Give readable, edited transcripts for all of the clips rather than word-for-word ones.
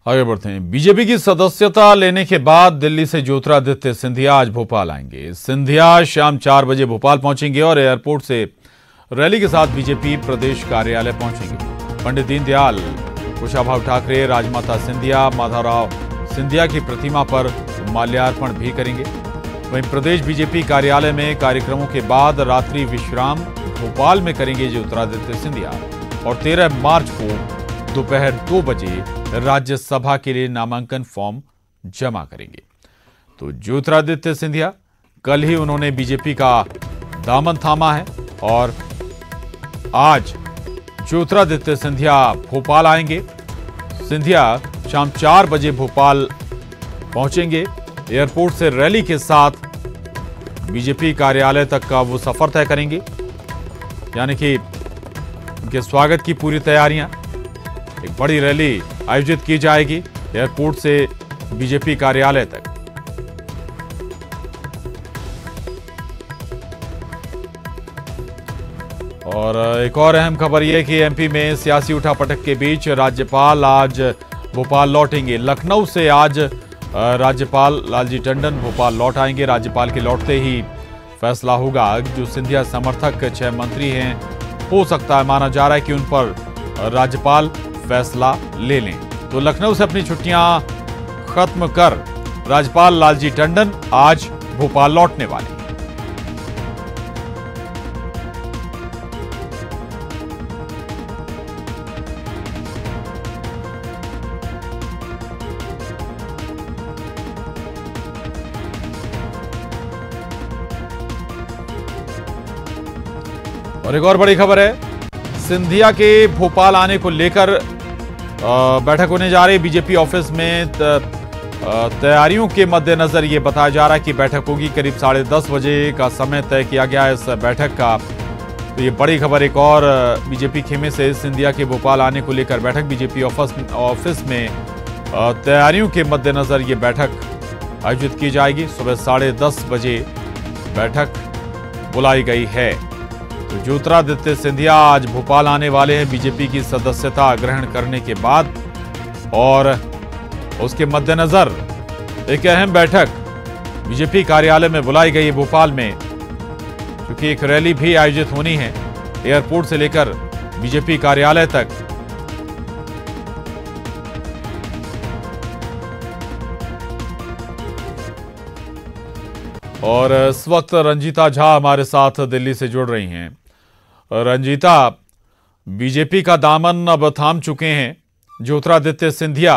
आगे बढ़ते हैं। बीजेपी की सदस्यता लेने के बाद दिल्ली से ज्योतिरादित्य सिंधिया आज भोपाल आएंगे। सिंधिया शाम 4 बजे भोपाल पहुंचेंगे और एयरपोर्ट से रैली के साथ बीजेपी प्रदेश कार्यालय पहुंचेंगे। पंडित दीनदयाल, कुशाभाऊ ठाकरे, राजमाता सिंधिया, माधवराव सिंधिया की प्रतिमा पर माल्यार्पण भी करेंगे। वहीं प्रदेश बीजेपी कार्यालय में कार्यक्रमों के बाद रात्रि विश्राम भोपाल में करेंगे ज्योतिरादित्य सिंधिया और 13 मार्च को दोपहर 2 बजे राज्यसभा के लिए नामांकन फॉर्म जमा करेंगे। तो ज्योतिरादित्य सिंधिया, कल ही उन्होंने बीजेपी का दामन थामा है और आज ज्योतिरादित्य सिंधिया भोपाल आएंगे। सिंधिया शाम 4 बजे भोपाल पहुंचेंगे। एयरपोर्ट से रैली के साथ बीजेपी कार्यालय तक का वो सफर तय करेंगे, यानी कि उनके स्वागत की पूरी तैयारियां। एक बड़ी रैली आयोजित की जाएगी एयरपोर्ट से बीजेपी कार्यालय तक। और एक और अहम खबर यह कि एमपी में सियासी उठापटक के बीच राज्यपाल आज भोपाल लौटेंगे। लखनऊ से आज राज्यपाल लालजी टंडन भोपाल लौट आएंगे। राज्यपाल के लौटते ही फैसला होगा। जो सिंधिया समर्थक 6 मंत्री हैं, हो सकता है, माना जा रहा है कि उन पर राज्यपाल फैसला ले लें। तो लखनऊ से अपनी छुट्टियां खत्म कर राज्यपाल लालजी टंडन आज भोपाल लौटने वाले। और एक और बड़ी खबर है, सिंधिया के भोपाल आने को लेकर बैठक होने जा रही है। बीजेपी ऑफिस में तैयारियों के मद्देनजर ये बताया जा रहा है कि बैठक होगी। करीब 10:30 बजे का समय तय किया गया है इस बैठक का। तो ये बड़ी खबर एक और बीजेपी खेमे से सिंधिया के भोपाल आने को लेकर बैठक। बीजेपी ऑफिस में तैयारियों के मद्देनजर ये बैठक आयोजित की जाएगी। सुबह 10:30 बजे बैठक बुलाई गई है। तो ज्योतिरादित्य सिंधिया आज भोपाल आने वाले हैं बीजेपी की सदस्यता ग्रहण करने के बाद, और उसके मद्देनजर एक अहम बैठक बीजेपी कार्यालय में बुलाई गई है भोपाल में, क्योंकि एक रैली भी आयोजित होनी है एयरपोर्ट से लेकर बीजेपी कार्यालय तक। और इस वक्त रंजीता झा हमारे साथ दिल्ली से जुड़ रही हैं। रंजीता, बीजेपी का दामन अब थाम चुके हैं ज्योतिरादित्य सिंधिया,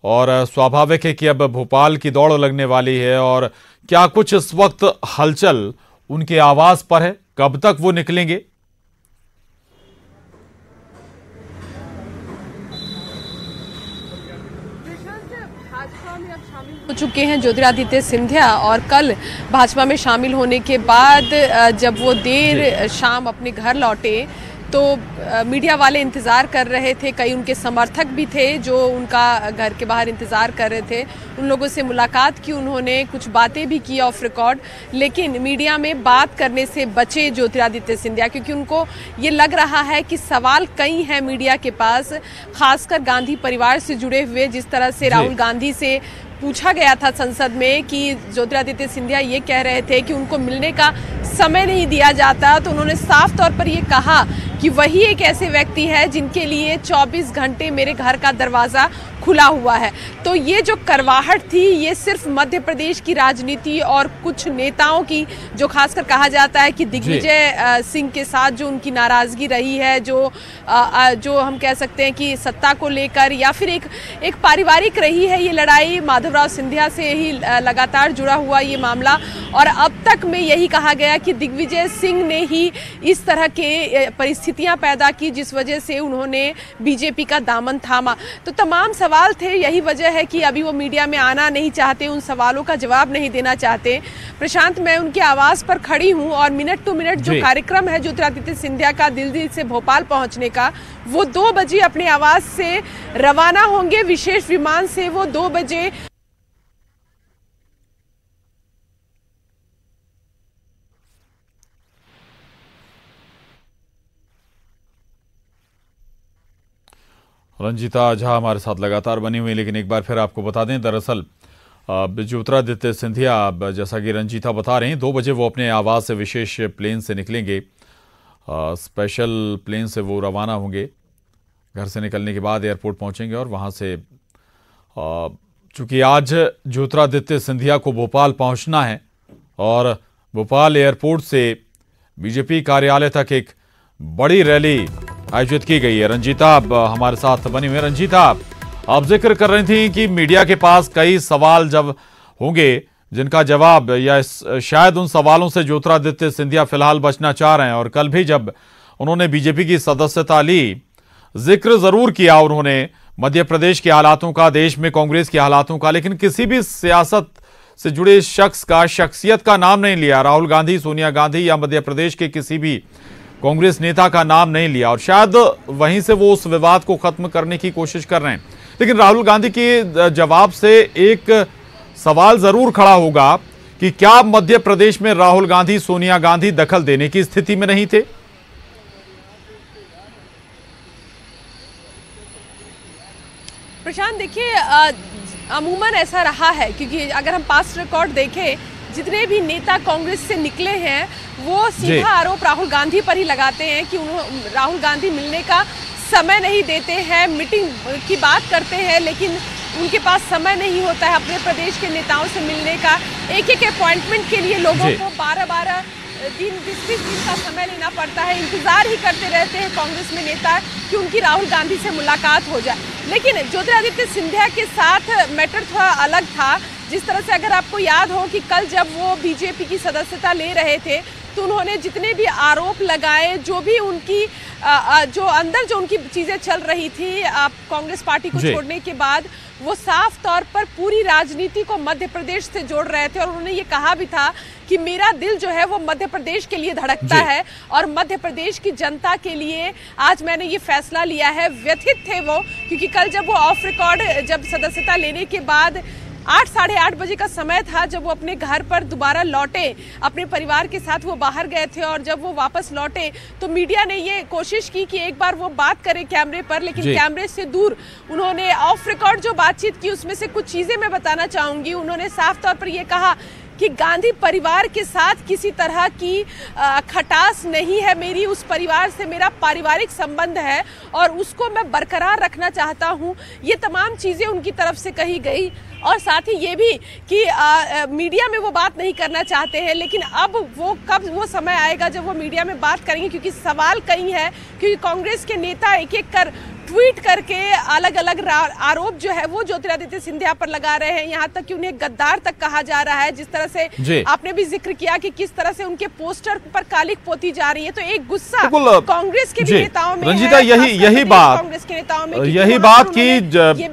और स्वाभाविक है कि अब भोपाल की दौड़ लगने वाली है। और क्या कुछ इस वक्त हलचल उनके आवास पर है? कब तक वो निकलेंगे? हो चुके हैं ज्योतिरादित्य सिंधिया, और कल भाजपा में शामिल होने के बाद जब वो देर शाम अपने घर लौटे तो मीडिया वाले इंतज़ार कर रहे थे। कई उनके समर्थक भी थे जो उनका घर के बाहर इंतज़ार कर रहे थे। उन लोगों से मुलाकात की, उन्होंने कुछ बातें भी की ऑफ रिकॉर्ड, लेकिन मीडिया में बात करने से बचे ज्योतिरादित्य सिंधिया, क्योंकि उनको ये लग रहा है कि सवाल कई हैं मीडिया के पास, खासकर गांधी परिवार से जुड़े हुए। जिस तरह से राहुल गांधी से पूछा गया था संसद में कि ज्योतिरादित्य सिंधिया ये कह रहे थे कि उनको मिलने का समय नहीं दिया जाता, तो उन्होंने साफ तौर पर ये कहा कि वही एक ऐसे व्यक्ति है जिनके लिए 24 घंटे मेरे घर का दरवाज़ा खुला हुआ है। तो ये जो करवाहट थी, ये सिर्फ मध्य प्रदेश की राजनीति और कुछ नेताओं की, जो खासकर कहा जाता है कि दिग्विजय सिंह के साथ जो उनकी नाराज़गी रही है, जो हम कह सकते हैं कि सत्ता को लेकर, या फिर एक पारिवारिक रही है ये लड़ाई। माधवराव सिंधिया से ही लगातार जुड़ा हुआ ये मामला, और अब तक में यही कहा गया कि दिग्विजय सिंह ने ही इस तरह के परिस्थितियां पैदा की जिस वजह से उन्होंने बीजेपी का दामन थामा। तो तमाम सवाल थे, यही वजह है कि अभी वो मीडिया में आना नहीं चाहते, उन सवालों का जवाब नहीं देना चाहते। प्रशांत, मैं उनके आवास पर खड़ी हूं और मिनट टू मिनट जो कार्यक्रम है ज्योतिरादित्य सिंधिया का दिल्ली से भोपाल पहुंचने का, वो 2 बजे अपने आवास से रवाना होंगे। विशेष विमान से वो 2 बजे रंजीता झा हमारे साथ लगातार बनी हुई, लेकिन एक बार फिर आपको बता दें, दरअसल ज्योतिरादित्य सिंधिया, जैसा कि रंजीता बता रहे हैं, 2 बजे वो अपने आवास से विशेष प्लेन से निकलेंगे। स्पेशल प्लेन से वो रवाना होंगे। घर से निकलने के बाद एयरपोर्ट पहुंचेंगे और वहां से चूंकि आज ज्योतिरादित्य सिंधिया को भोपाल पहुंचना है और भोपाल एयरपोर्ट से बीजेपी कार्यालय तक एक बड़ी रैली आयोजित की गई है। रंजीता हमारे साथ बनी हुई है। रंजीता, आप जिक्र कर रही थी कि मीडिया के पास कई सवाल जब होंगे जिनका जवाब या शायद उन सवालों से ज्योतिरादित्य सिंधिया फिलहाल बचना चाह रहे हैं, और कल भी जब उन्होंने बीजेपी की सदस्यता ली, जिक्र जरूर किया उन्होंने मध्य प्रदेश के हालातों का, देश में कांग्रेस के हालातों का, लेकिन किसी भी सियासत से जुड़े शख्स का, शख्सियत का नाम नहीं लिया। राहुल गांधी, सोनिया गांधी या मध्य प्रदेश के किसी भी कांग्रेस नेता का नाम नहीं लिया, और शायद वहीं से वो उस विवाद को खत्म करने की कोशिश कर रहे हैं। लेकिन राहुल गांधी के जवाब से एक सवाल जरूर खड़ा होगा कि क्या मध्य प्रदेश में राहुल गांधी, सोनिया गांधी दखल देने की स्थिति में नहीं थे? प्रशांत, देखिए, अमूमन ऐसा रहा है, क्योंकि अगर हम पास्ट रिकॉर्ड देखें, जितने भी नेता कांग्रेस से निकले हैं वो सीधा आरोप राहुल गांधी पर ही लगाते हैं कि राहुल गांधी मिलने का समय नहीं देते हैं, मीटिंग की बात करते हैं, लेकिन उनके पास समय नहीं होता है अपने प्रदेश के नेताओं से मिलने का। एक एक अपॉइंटमेंट के लिए लोगों को 12-12 दिन, 20-20 दिन का समय लेना पड़ता है। इंतजार ही करते रहते हैं कांग्रेस में नेता कि उनकी राहुल गांधी से मुलाकात हो जाए। लेकिन ज्योतिरादित्य सिंधिया के साथ मैटर थोड़ा अलग था। जिस तरह से, अगर आपको याद हो कि कल जब वो बीजेपी की सदस्यता ले रहे थे, तो उन्होंने जितने भी आरोप लगाए, जो भी उनकी जो अंदर जो उनकी चीजें चल रही थी कांग्रेस पार्टी को छोड़ने के बाद, वो साफ तौर पर पूरी राजनीति को मध्य प्रदेश से जोड़ रहे थे। और उन्होंने ये कहा भी था कि मेरा दिल जो है वो मध्य प्रदेश के लिए धड़कता है और मध्य प्रदेश की जनता के लिए आज मैंने ये फैसला लिया है। व्यथित थे वो, क्योंकि कल जब वो ऑफ रिकॉर्ड, जब सदस्यता लेने के बाद 8, साढ़े 8 बजे का समय था, जब वो अपने घर पर दोबारा लौटे, अपने परिवार के साथ वो बाहर गए थे, और जब वो वापस लौटे तो मीडिया ने ये कोशिश की कि एक बार वो बात करें कैमरे पर, लेकिन कैमरे से दूर उन्होंने ऑफ रिकॉर्ड जो बातचीत की उसमें से कुछ चीजें मैं बताना चाहूंगी। उन्होंने साफ तौर पर यह कहा कि गांधी परिवार के साथ किसी तरह की खटास नहीं है, मेरी उस परिवार से मेरा पारिवारिक संबंध है और उसको मैं बरकरार रखना चाहता हूं। ये तमाम चीजें उनकी तरफ से कही गई, और साथ ही ये भी कि मीडिया में वो बात नहीं करना चाहते हैं, लेकिन अब वो कब वो समय आएगा जब वो मीडिया में बात करेंगे, क्योंकि सवाल कई है, क्योंकि कांग्रेस के नेता एक एक कर ट्वीट करके अलग अलग आरोप जो है वो ज्योतिरादित्य सिंधिया पर लगा रहे हैं। यहाँ तक कि उन्हें गद्दार तक कहा जा रहा है। जिस तरह से आपने भी जिक्र किया कि किस तरह से उनके पोस्टर पर कालिक पोती जा रही है, तो एक गुस्सा कांग्रेस के भी नेताओं में रंजीता, यही बात कांग्रेस के नेताओं में, यही बात की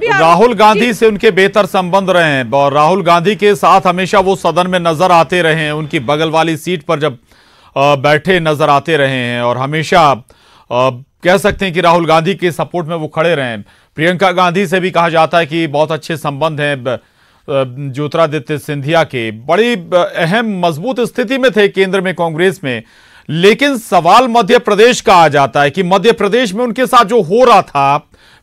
राहुल गांधी से उनके बेहतर संबंध रहे हैं और राहुल गांधी के साथ हमेशा वो सदन में नजर आते रहे हैं, उनकी बगल वाली सीट पर जब बैठे नजर आते रहे हैं, और हमेशा कह सकते हैं कि राहुल गांधी के सपोर्ट में वो खड़े रहे हैं। प्रियंका गांधी से भी कहा जाता है कि बहुत अच्छे संबंध हैं ज्योतिरादित्य सिंधिया के, बड़ी अहम मजबूत स्थिति में थे केंद्र में कांग्रेस में। लेकिन सवाल मध्य प्रदेश का आ जाता है कि मध्य प्रदेश में उनके साथ जो हो रहा था,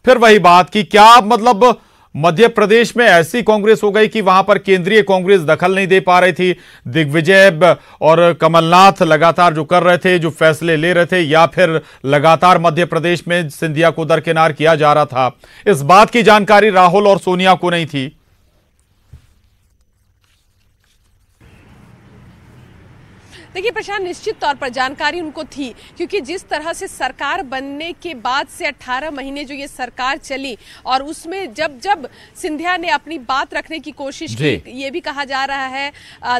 फिर वही बात कि क्या मतलब मध्य प्रदेश में ऐसी कांग्रेस हो गई कि वहां पर केंद्रीय कांग्रेस दखल नहीं दे पा रही थी, दिग्विजय और कमलनाथ लगातार जो कर रहे थे, जो फैसले ले रहे थे, या फिर लगातार मध्य प्रदेश में सिंधिया को दरकिनार किया जा रहा था। इस बात की जानकारी राहुल और सोनिया को नहीं थी। देखिए प्रशांत, निश्चित तौर पर जानकारी उनको थी, क्योंकि जिस तरह से सरकार बनने के बाद से 18 महीने जो ये सरकार चली, और उसमें जब जब सिंधिया ने अपनी बात रखने की कोशिश की, ये भी कहा जा रहा है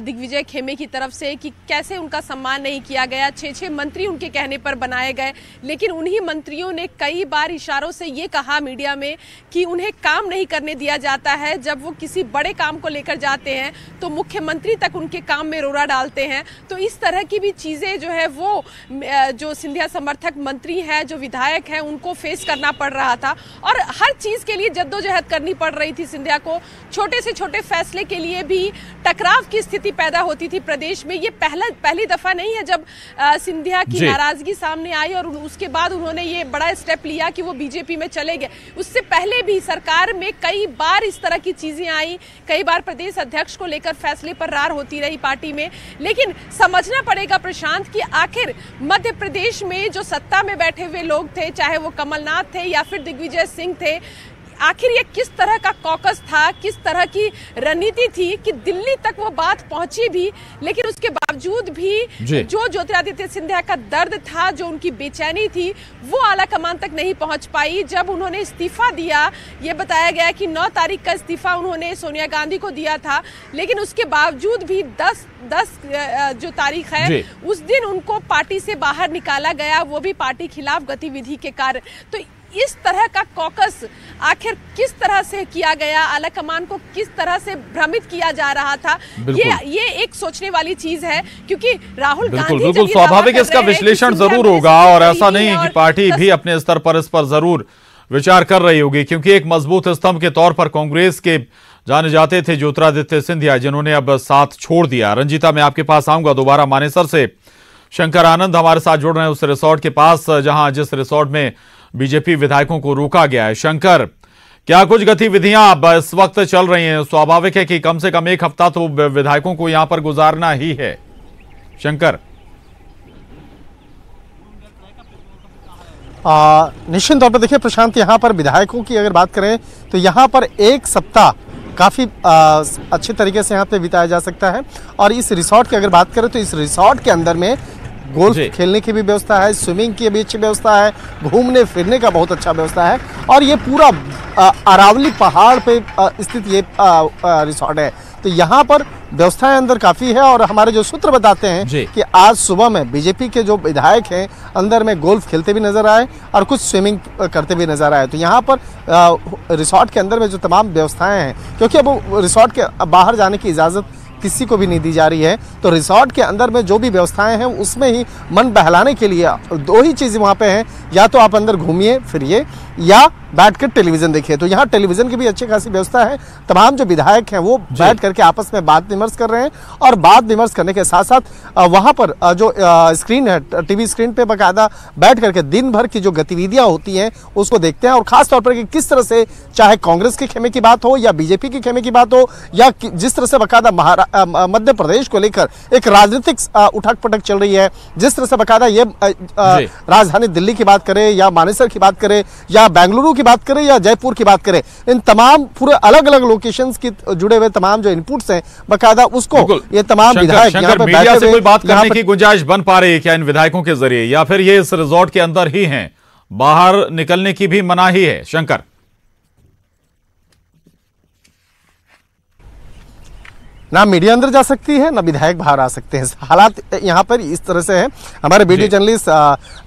दिग्विजय खेमे की तरफ से कि कैसे उनका सम्मान नहीं किया गया। 6 मंत्री उनके कहने पर बनाए गए, लेकिन उन्हीं मंत्रियों ने कई बार इशारों से ये कहा मीडिया में कि उन्हें काम नहीं करने दिया जाता है। जब वो किसी बड़े काम को लेकर जाते हैं तो मुख्यमंत्री तक उनके काम में रोड़ा डालते हैं। तो इस तरह की भी चीजें जो है वो जो सिंधिया समर्थक मंत्री हैं, जो विधायक हैं, उनको फेस करना पड़ रहा था और हर चीज के लिए जद्दोजहद करनी पड़ रही थी सिंधिया को। छोटे से छोटे फैसले के लिए भी टकराव की स्थिति पैदा होती थी प्रदेश में। ये पहली दफा नहीं है जब सिंधिया की नाराजगी सामने आई और उसके बाद उन्होंने ये बड़ा स्टेप लिया कि वो बीजेपी में चले गए। उससे पहले भी सरकार में कई बार इस तरह की चीजें आई, कई बार प्रदेश अध्यक्ष को लेकर फैसले पर रार होती रही पार्टी में। लेकिन समझना पड़ेगा प्रशांत कि आखिर मध्य प्रदेश में जो सत्ता में बैठे हुए लोग थे, चाहे वो कमलनाथ थे या फिर दिग्विजय सिंह थे, आखिर ये किस तरह का कॉकस था, किस तरह की रणनीति थी कि दिल्ली तक वो बात पहुंची भी, लेकिन उसके बावजूद भी जो ज्योतिरादित्य सिंधिया का दर्द था, जो उनकी बेचैनी थी, वो आला कमान तक नहीं पहुंच पाई। जब उन्होंने इस्तीफा दिया, ये बताया गया कि 9 तारीख का इस्तीफा उन्होंने सोनिया गांधी को दिया था, लेकिन उसके बावजूद भी 10 जो तारीख है उस दिन उनको पार्टी से बाहर निकाला गया, वो भी पार्टी खिलाफ गतिविधि के कारण। तो इस तरह का कॉकस आखिर किस तरह से किया गया, आला कमान को किस तरह से भ्रमित किया जा रहा था, ये एक सोचने वाली चीज है। क्योंकि राहुल गांधी बिल्कुल स्वाभाविक इसका विश्लेषण जरूर होगा और ऐसा नहीं है कि पार्टी भी अपने स्तर पर इस पर जरूर विचार कर रही होगी, क्योंकि एक मजबूत स्तंभ के तौर पर कांग्रेस के जाने जाते थे ज्योतिरादित्य सिंधिया, जिन्होंने अब साथ छोड़ दिया। रंजीता, मैं आपके पास आऊंगा दोबारा मानेसर से। शंकर आनंद हमारे साथ जुड़ रहे हैं उस रिसोर्ट के पास जिस रिसोर्ट में बीजेपी विधायकों को रोका गया है। शंकर, क्या कुछ गतिविधियां अब इस वक्त चल रही हैं? स्वाभाविक है कि कम से कम एक हफ्ता तो विधायकों को यहां पर गुजारना ही है। शंकर, निश्चित तौर पर देखिए प्रशांत, यहाँ पर विधायकों की अगर बात करें तो यहाँ पर एक सप्ताह काफ़ी अच्छे तरीके से यहाँ पे बिताया जा सकता है। और इस रिसोर्ट की अगर बात करें तो इस रिसोर्ट के अंदर में गोल्फ खेलने की भी व्यवस्था है, स्विमिंग की भी अच्छी व्यवस्था है, घूमने फिरने का बहुत अच्छा व्यवस्था है। और ये पूरा अरावली पहाड़ पे स्थित ये रिसोर्ट है। तो यहाँ पर व्यवस्थाएं अंदर काफ़ी है और हमारे जो सूत्र बताते हैं कि आज सुबह में बीजेपी के जो विधायक हैं अंदर में गोल्फ खेलते भी नजर आए और कुछ स्विमिंग करते भी नजर आए। तो यहाँ पर रिसोर्ट के अंदर में जो तमाम व्यवस्थाएं हैं, क्योंकि अब रिसोर्ट के बाहर जाने की इजाज़त किसी को भी नहीं दी जा रही है, तो रिसोर्ट के अंदर में जो भी व्यवस्थाएं हैं उसमें ही मन बहलाने के लिए 2 ही चीज़ वहाँ पे हैं, या तो आप अंदर घूमिए फिरिए या बैठ कर टेलीविज़न देखिए। तो यहाँ टेलीविज़न की भी अच्छी खासी व्यवस्था है। तमाम जो विधायक हैं वो बैठ करके आपस में बात विमर्श कर रहे हैं और बात विमर्श करने के साथ साथ वहाँ पर जो स्क्रीन है, टीवी स्क्रीन पे बाकायदा बैठ करके दिन भर की जो गतिविधियाँ होती हैं उसको देखते हैं। और ख़ास तौर पर कि किस तरह से, चाहे कांग्रेस के खेमे की बात हो या बीजेपी के खेमे की बात हो, या जिस तरह से बाकायदा मध्य प्रदेश को लेकर एक राजनीतिक उठक पटक चल रही है, जिस तरह से बाकायदा ये राजधानी दिल्ली की बात करें या मानेसर की बात करें या बेंगलुरु की बात करें या जयपुर की बात करें, इन तमाम पूरे अलग अलग लोकेशंस की जुड़े हुए तमाम जो इनपुट्स हैं बाकायदा उसको ये तमाम विधायक यहाँ पे मीडिया से कोई बात करने की गुंजाइश बन पा रही है क्या इन विधायकों के जरिए, या फिर ये इस रिजॉर्ट के अंदर ही हैं, बाहर निकलने की भी मनाही है? शंकर, ना मीडिया अंदर जा सकती है ना विधायक बाहर आ सकते हैं। हालात यहाँ पर इस तरह से है। हमारे वीडियो जर्नलिस्ट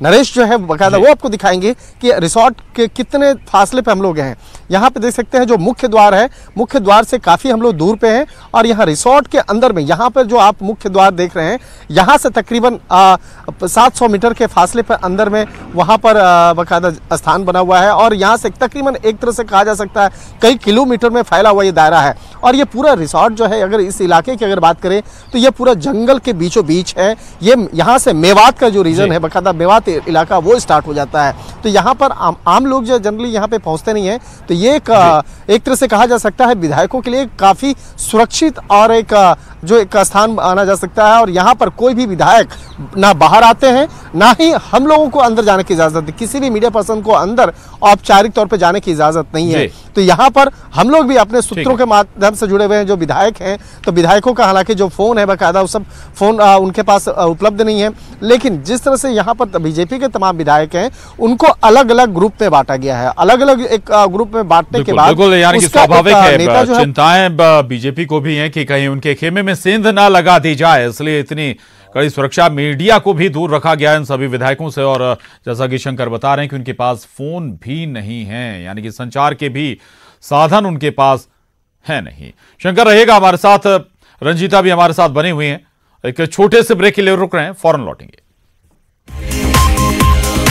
नरेश जो है बकायदा वो आपको दिखाएंगे कि रिसोर्ट के कितने फासले पे हम लोग हैं। यहाँ पे देख सकते हैं जो मुख्य द्वार है, मुख्य द्वार से काफ़ी हम लोग दूर पे हैं और यहाँ रिसोर्ट के अंदर में, यहाँ पर जो आप मुख्य द्वार देख रहे हैं, यहाँ से तकरीबन 700 मीटर के फासले पर अंदर में वहाँ पर बकायदा स्थान बना हुआ है और यहाँ से तकरीबन एक तरह से कहा जा सकता है कई किलोमीटर में फैला हुआ ये दायरा है। और ये पूरा रिसोर्ट जो है, अगर इस इलाके की अगर बात करें तो ये पूरा जंगल के बीचों बीच है। ये यहाँ से मेवात का जो रीजन है, बकायदा मेवात इलाका वो स्टार्ट हो जाता है। तो यहाँ पर आम लोग जो जनरली यहाँ पे पहुँचते नहीं है। तो ये एक तरह से कहा जा सकता है विधायकों के लिए काफ़ी सुरक्षित और एक स्थान माना जा सकता है। और यहाँ पर कोई भी विधायक ना बाहर आते हैं, ना ही हम लोगों को अंदर जाने की इजाज़त है। किसी भी मीडिया पर्सन को अंदर औपचारिक तौर पर जाने की इजाज़त नहीं है। तो यहाँ पर हम लोग भी अपने सूत्रों के माध्यम से जुड़े हुए हैं जो विधायक हैं। तो विधायकों का हालांकि जो फ़ोन है बाकायदा वो सब फ़ोन उनके पास उपलब्ध नहीं है, लेकिन जिस तरह से यहाँ पर बीजेपी के तमाम विधायक हैं उनको अलग अलग ग्रुप में बांटा गया है। अलग अलग एक ग्रुप में बांटने के बाद यानी कि स्वाभाविक है चिंताएं बीजेपी को भी हैं कि कहीं उनके खेमे में सेंध ना लगा दी जाए, इसलिए इतनी कड़ी सुरक्षा, मीडिया को भी दूर रखा गया इन सभी विधायकों से। और जैसा कि शंकर बता रहे हैं कि उनके पास फोन भी नहीं है, यानी कि संचार के भी साधन उनके पास है नहीं। शंकर रहेगा हमारे साथ, रंजीता भी हमारे साथ बने हुए हैं एक छोटे से ब्रेक के लिए रुक रहे हैं, फौरन लौटेंगे।